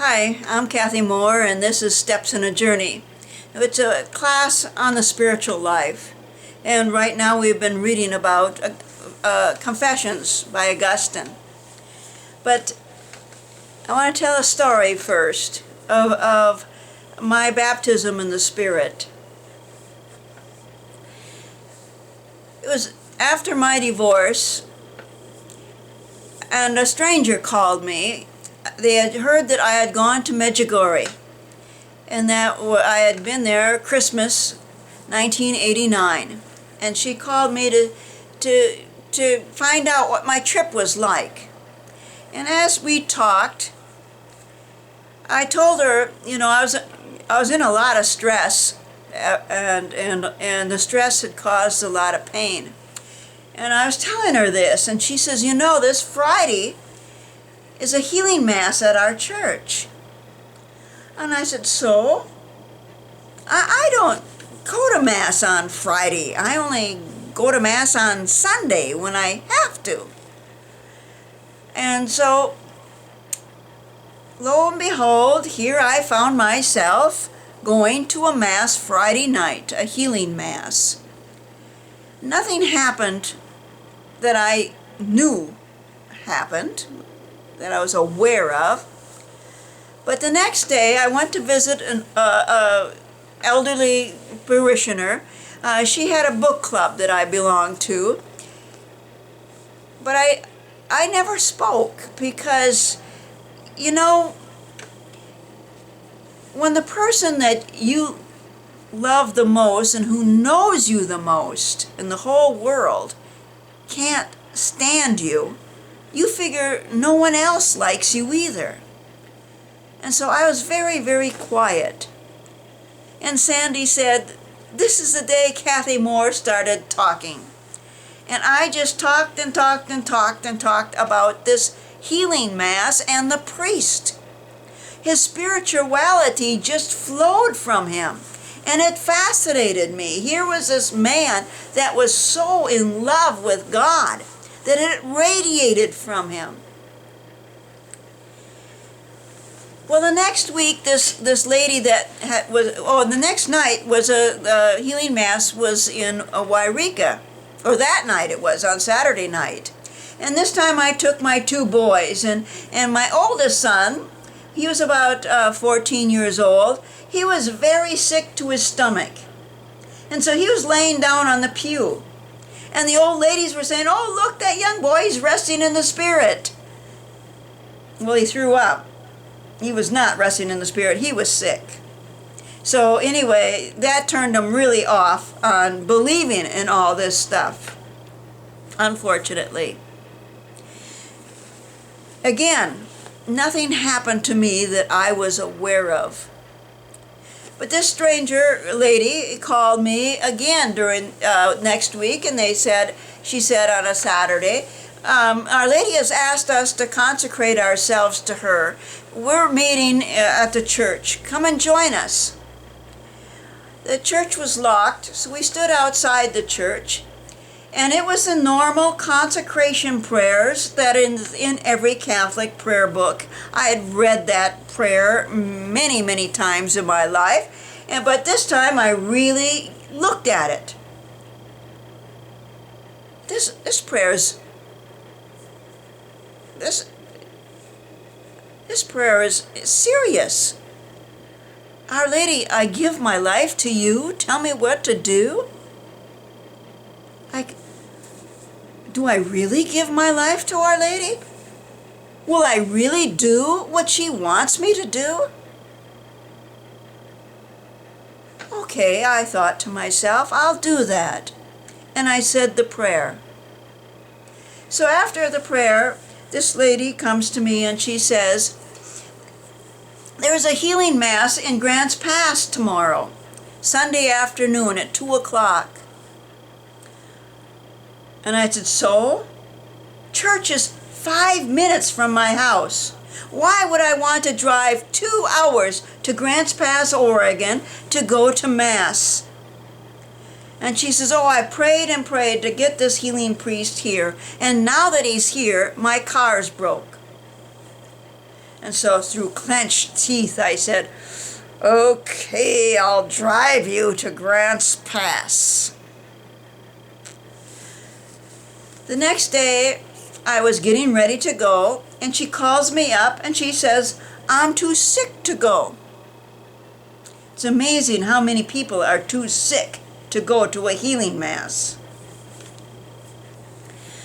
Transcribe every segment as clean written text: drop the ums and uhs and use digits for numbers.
Hi, I'm Kathy Moore, and this is Steps in a Journey. It's a class on the spiritual life, and right now we've been reading about Confessions by Augustine. But I want to tell a story first of my baptism in the Spirit. It was after my divorce, and a stranger called me. They had heard that I had gone to Medjugorje, and that I had been there Christmas 1989. And she called me to find out what my trip was like. And as we talked, I told her, I was in a lot of stress, and the stress had caused a lot of pain. And I was telling her this, and she says, this Friday is a healing mass at our church. And I said, so? I don't go to mass on Friday. I only go to mass on Sunday when I have to. And so, lo and behold, here I found myself going to a mass Friday night, a healing mass. Nothing happened that I knew happened, that I was aware of. But the next day I went to visit an elderly parishioner. She had a book club that I belonged to. But I never spoke because, when the person that you love the most and who knows you the most in the whole world can't stand you, you figure no one else likes you either. And so I was very, very quiet. And Sandy said, this is the day Kathy Moore started talking. And I just talked and talked and talked and talked about this healing mass and the priest. His spirituality just flowed from him. And it fascinated me. Here was this man that was so in love with God that it radiated from him. Well, the next week, this lady that the next night was the healing mass was in Wairika, or that night it was, on Saturday night. And this time I took my two boys, and my oldest son, he was about 14 years old. He was very sick to his stomach. And so he was laying down on the pew. And the old ladies were saying, oh, look, that young boy, he's resting in the Spirit. Well, he threw up. He was not resting in the Spirit. He was sick. So anyway, that turned him really off on believing in all this stuff, unfortunately. Again, nothing happened to me that I was aware of. But this stranger lady called me again during next week, and she said on a Saturday, Our Lady has asked us to consecrate ourselves to her. We're meeting at the church. Come and join us. The church was locked, so we stood outside the church, and it was the normal consecration prayers that in every Catholic prayer book. I had read that prayer many, many times in my life, but this time I really looked at it. This prayer is this prayer is serious. Our Lady, I give my life to you. Tell me what to do. Do I really give my life to Our Lady? Will I really do what she wants me to do? Okay, I thought to myself, I'll do that. And I said the prayer. So after the prayer, this lady comes to me and she says, there's a healing mass in Grants Pass tomorrow, Sunday afternoon at 2 o'clock. And I said, so? Church is 5 minutes from my house. Why would I want to drive 2 hours to Grants Pass, Oregon to go to Mass? And she says, oh, I prayed and prayed to get this healing priest here, and now that he's here, my car's broke. And so through clenched teeth I said, "Okay, I'll drive you to Grants Pass." The next day I was getting ready to go, and she calls me up and she says, "I'm too sick to go." It's amazing how many people are too sick to go to a healing mass.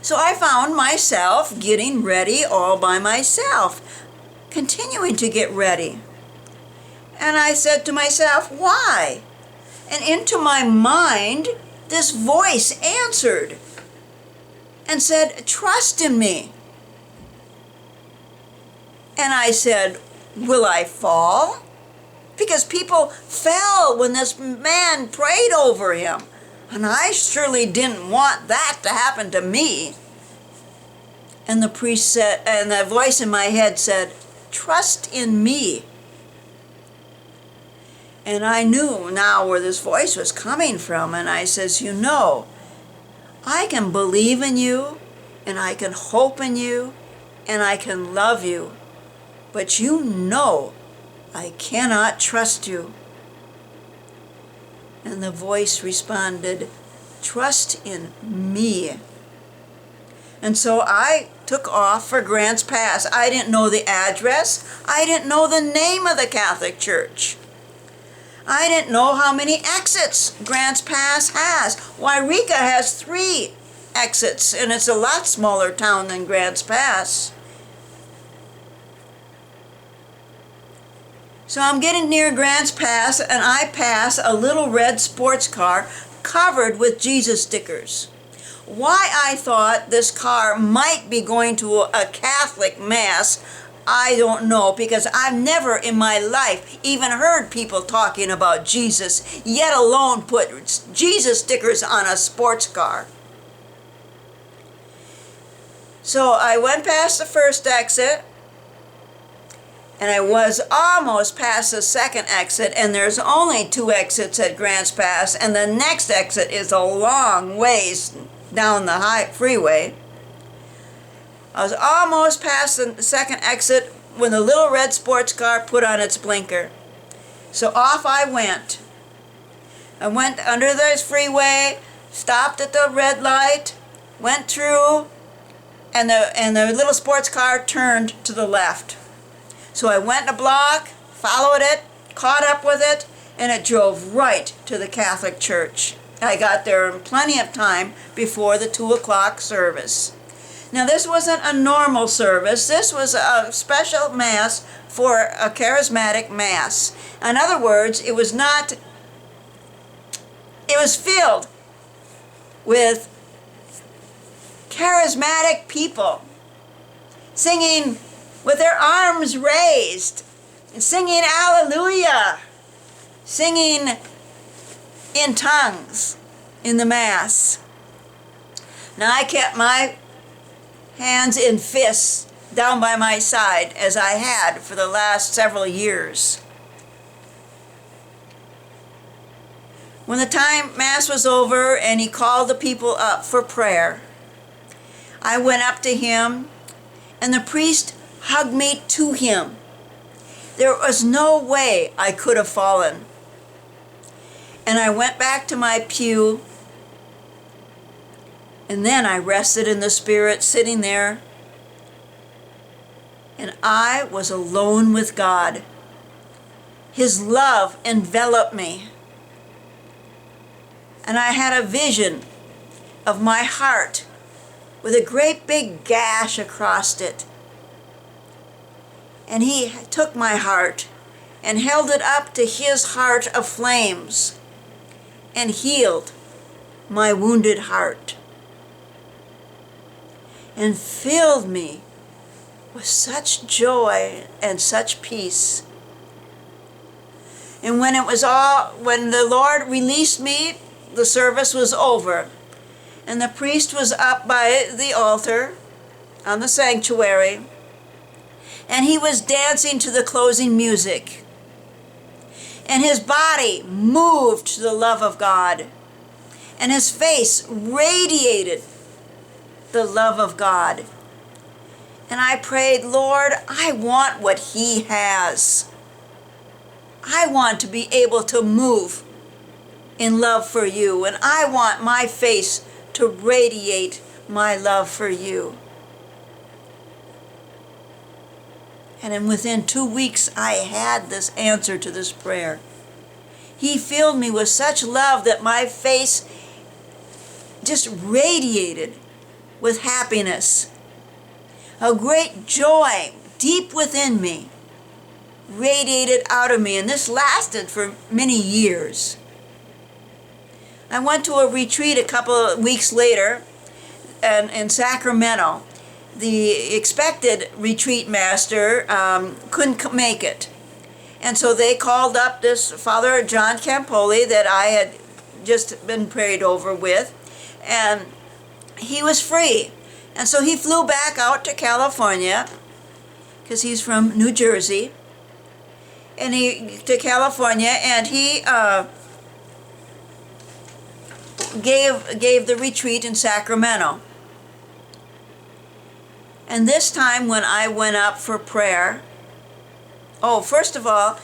So I found myself getting ready all by myself, continuing to get ready. And I said to myself, why? And into my mind, this voice answered and said, "Trust in me." And I said, "Will I fall?" Because people fell when this man prayed over him. And I surely didn't want that to happen to me. And the priest said, and the voice in my head said, "Trust in me." And I knew now where this voice was coming from. And I says, "You know, I can believe in you, and I can hope in you, and I can love you. But you know I cannot trust you." And the voice responded, "Trust in me." And so I took off for Grants Pass. I didn't know the address. I didn't know the name of the Catholic Church. I didn't know how many exits Grants Pass has. Wairika has 3 exits, and it's a lot smaller town than Grants Pass. So I'm getting near Grants Pass, and I pass a little red sports car covered with Jesus stickers. Why I thought this car might be going to a Catholic mass, I don't know, because I've never in my life even heard people talking about Jesus, yet alone put Jesus stickers on a sports car. So I went past the first exit, and I was almost past the second exit, and there's only 2 exits at Grants Pass, and the next exit is a long ways down the freeway. I was almost past the second exit when the little red sports car put on its blinker. So off I went. I went under the freeway, stopped at the red light, went through, and the little sports car turned to the left. So I went a block, followed it, caught up with it, and it drove right to the Catholic Church. I got there in plenty of time before the 2 o'clock service. Now this wasn't a normal service. This was a special mass for a charismatic mass. In other words, it was filled with charismatic people singing with their arms raised, and singing Alleluia, singing in tongues in the Mass. Now I kept my hands in fists down by my side, as I had for the last several years. When the time Mass was over and he called the people up for prayer, I went up to him, and the priest hugged me to him. There was no way I could have fallen. And I went back to my pew, and then I rested in the Spirit sitting there, and I was alone with God. His love enveloped me, and I had a vision of my heart with a great big gash across it. And he took my heart and held it up to his heart of flames and healed my wounded heart and filled me with such joy and such peace. And when the Lord released me, the service was over, and the priest was up by the altar on the sanctuary, and he was dancing to the closing music. And his body moved to the love of God, and his face radiated the love of God. And I prayed, Lord, I want what he has. I want to be able to move in love for you, and I want my face to radiate my love for you. And then within 2 weeks, I had this answer to this prayer. He filled me with such love that my face just radiated with happiness. A great joy deep within me radiated out of me, and this lasted for many years. I went to a retreat a couple of weeks later in Sacramento. The expected retreat master couldn't make it. And so they called up this Father John Campoli that I had just been prayed over with, and he was free. And so he flew back out to California, because he's from New Jersey, and to California, and he gave the retreat in Sacramento. And this time when I went up for prayer, first of all,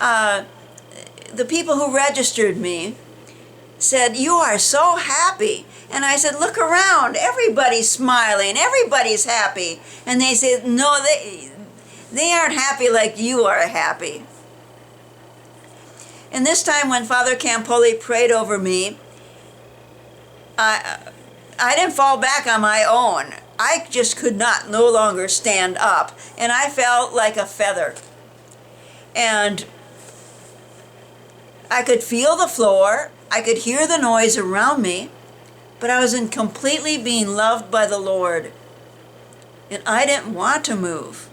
the people who registered me said, "You are so happy." And I said, "Look around, everybody's smiling, everybody's happy." And they said, "No, they aren't happy like you are happy." And this time when Father Campoli prayed over me, I didn't fall back on my own. I just could no longer stand up, and I felt like a feather. And I could feel the floor, I could hear the noise around me, but I was completely being loved by the Lord. And I didn't want to move.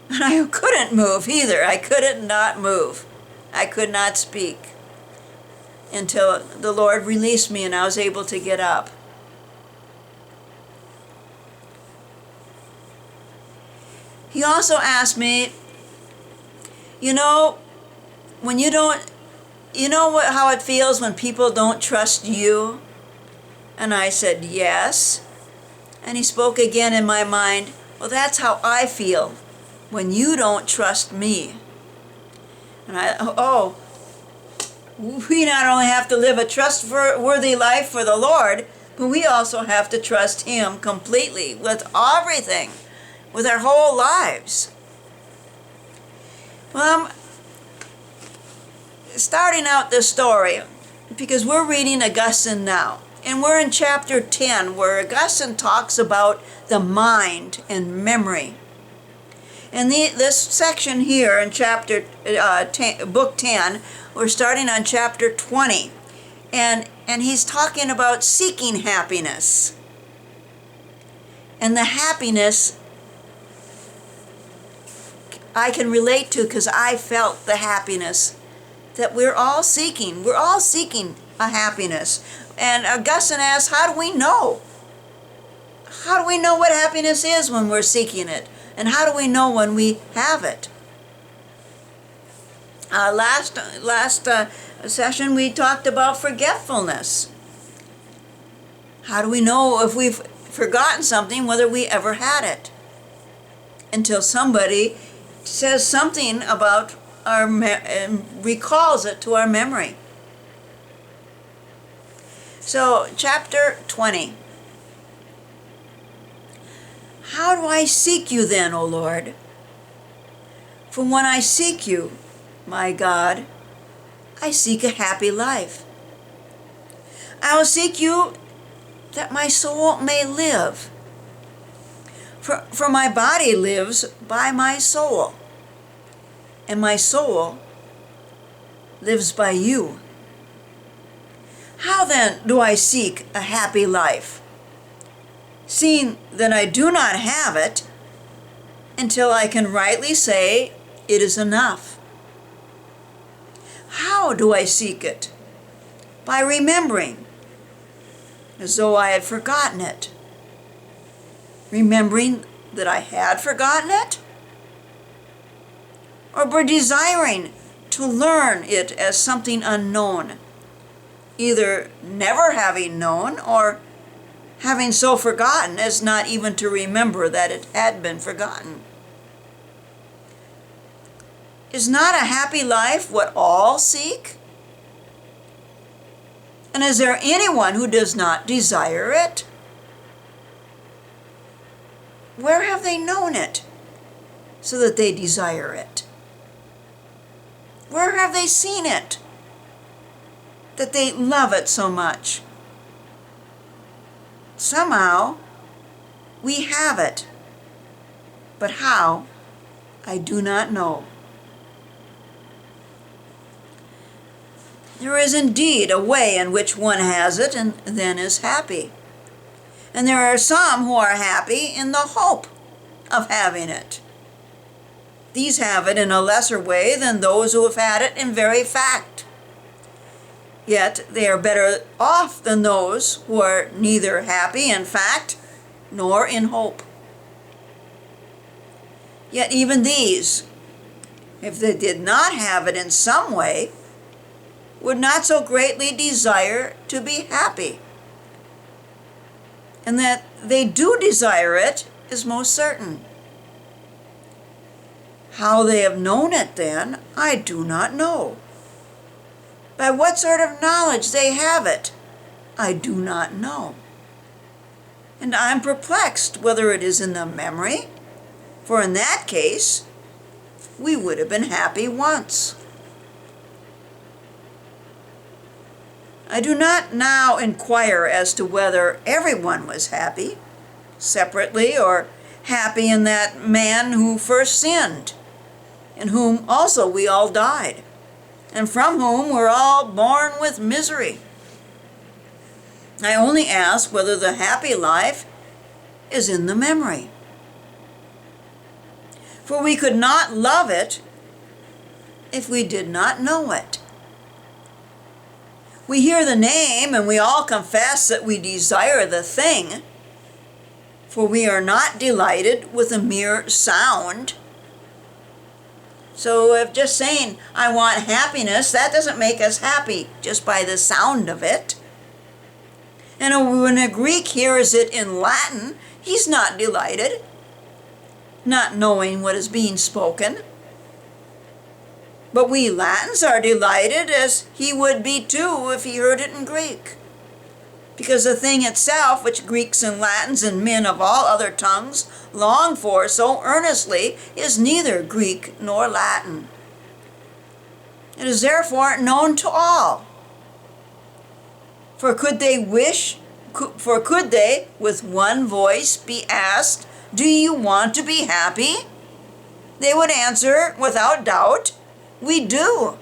And I couldn't move either. I couldn't not move. I could not speak until the Lord released me and I was able to get up. He also asked me, when you don't, how it feels when people don't trust you? And I said, yes. And he spoke again in my mind, well, that's how I feel when you don't trust me. And we not only have to live a trustworthy life for the Lord, but we also have to trust him completely with everything, with our whole lives. Well, I'm starting out this story because we're reading Augustine now. And we're in chapter 10, where Augustine talks about the mind and memory. And this section here in chapter book 10, we're starting on chapter 20. And he's talking about seeking happiness. And the happiness I can relate to because I felt the happiness that we're all seeking. We're all seeking a happiness. And Augustine asks, how do we know? How do we know what happiness is when we're seeking it? And how do we know when we have it? Last session we talked about forgetfulness. How do we know if we've forgotten something, whether we ever had it? Until somebody says something about recalls it to our memory. So, chapter 20. How do I seek you then, O Lord? For when I seek you, my God, I seek a happy life. I will seek you that my soul may live. For my body lives by my soul, and my soul lives by you. How then do I seek a happy life, seeing that I do not have it until I can rightly say it is enough? How do I seek it? By remembering, as though I had forgotten it. Remembering that I had forgotten it? Or by desiring to learn it as something unknown, either never having known or having so forgotten as not even to remember that it had been forgotten. Is not a happy life what all seek? And is there anyone who does not desire it? Where have they known it so that they desire it? Where have they seen it that they love it so much? Somehow, we have it, but how, I do not know. There is indeed a way in which one has it and then is happy. And there are some who are happy in the hope of having it. These have it in a lesser way than those who have had it in very fact. Yet they are better off than those who are neither happy in fact nor in hope. Yet even these, if they did not have it in some way, would not so greatly desire to be happy. And that they do desire it is most certain. How they have known it then, I do not know. By what sort of knowledge they have it, I do not know. And I'm perplexed whether it is in the memory, for in that case, we would have been happy once. I do not now inquire as to whether everyone was happy, separately, or happy in that man who first sinned, in whom also we all died, and from whom we're all born with misery. I only ask whether the happy life is in the memory. For we could not love it if we did not know it. We hear the name and we all confess that we desire the thing, for we are not delighted with a mere sound. So if just saying, I want happiness, that doesn't make us happy just by the sound of it. And when a Greek hears it in Latin, he's not delighted, not knowing what is being spoken. But we Latins are delighted, as he would be too if he heard it in Greek. Because the thing itself, which Greeks and Latins and men of all other tongues long for so earnestly, is neither Greek nor Latin. It is therefore known to all. For could they with one voice be asked, do you want to be happy? They would answer without doubt, we do.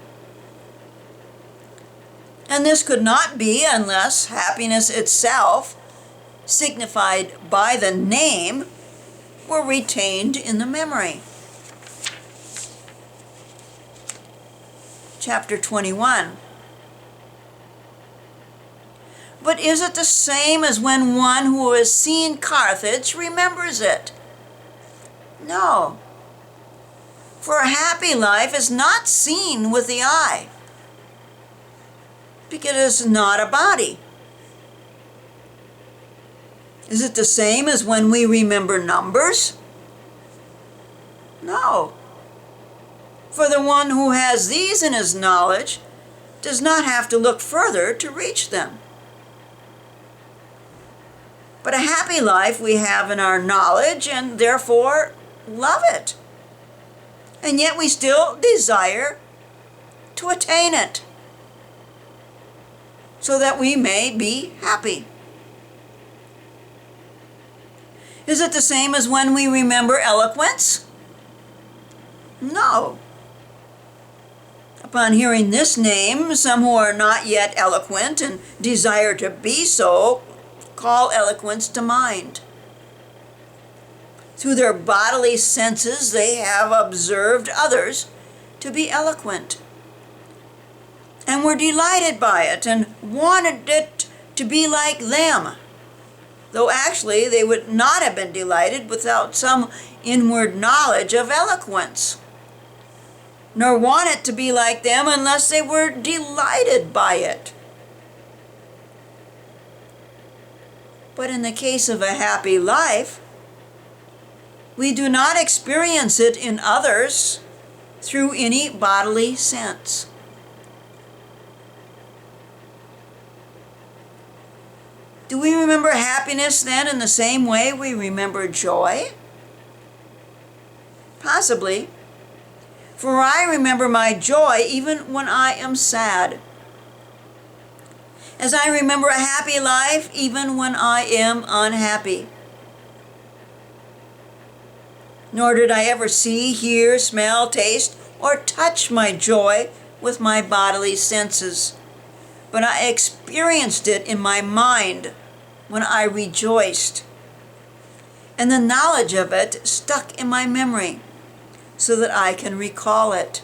And this could not be unless happiness itself, signified by the name, were retained in the memory. Chapter 21. But is it the same as when one who has seen Carthage remembers it? No. For a happy life is not seen with the eye, because it is not a body. Is it the same as when we remember numbers? No. For the one who has these in his knowledge does not have to look further to reach them. But a happy life we have in our knowledge and therefore love it. And yet we still desire to attain it, so that we may be happy. Is it the same as when we remember eloquence? No. Upon hearing this name, some who are not yet eloquent and desire to be so, call eloquence to mind. Through their bodily senses, they have observed others to be eloquent, and were delighted by it, and wanted it to be like them, though actually they would not have been delighted without some inward knowledge of eloquence, nor want it to be like them unless they were delighted by it. But in the case of a happy life, we do not experience it in others through any bodily sense. Do we remember happiness then in the same way we remember joy? Possibly. For I remember my joy even when I am sad, as I remember a happy life even when I am unhappy. Nor did I ever see, hear, smell, taste, or touch my joy with my bodily senses, but I experienced it in my mind when I rejoiced, and the knowledge of it stuck in my memory so that I can recall it.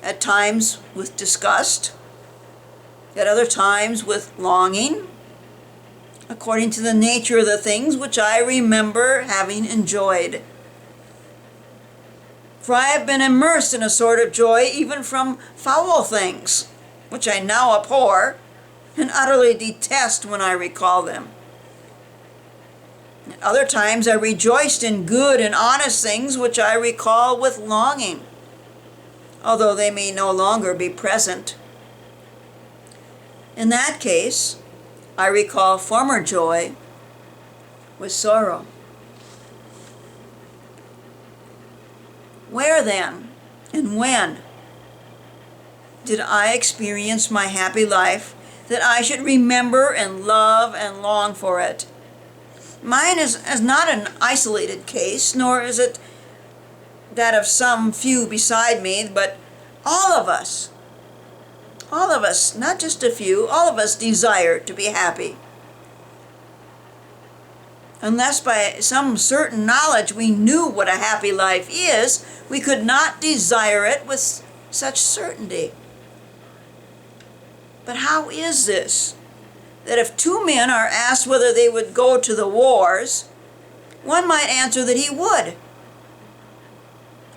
At times with disgust, at other times with longing, according to the nature of the things which I remember having enjoyed. For I have been immersed in a sort of joy even from foul things, which I now abhor and utterly detest when I recall them. At other times I rejoiced in good and honest things which I recall with longing, although they may no longer be present. In that case, I recall former joy with sorrow. Where then and when did I experience my happy life that I should remember and love and long for it? Mine is not an isolated case, nor is it that of some few beside me, but all of us, not just a few, all of us desire to be happy. Unless by some certain knowledge we knew what a happy life is, we could not desire it with such certainty. But how is this? That if two men are asked whether they would go to the wars, one might answer that he would,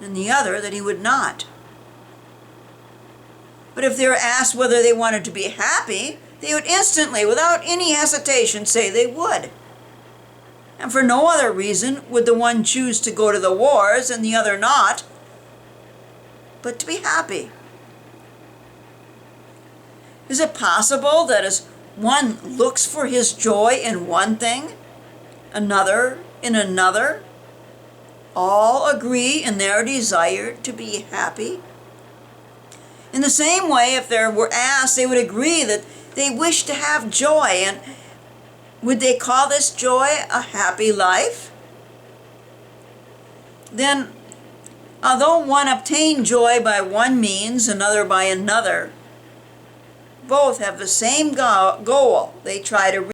and the other that he would not. But if they were asked whether they wanted to be happy, they would instantly, without any hesitation, say they would. And for no other reason would the one choose to go to the wars and the other not, but to be happy. Is it possible that as one looks for his joy in one thing, another in another, all agree in their desire to be happy? In the same way, if they were asked, they would agree that they wish to have joy, and would they call this joy a happy life? Then, although one obtained joy by one means, another by another, both have the same goal they try to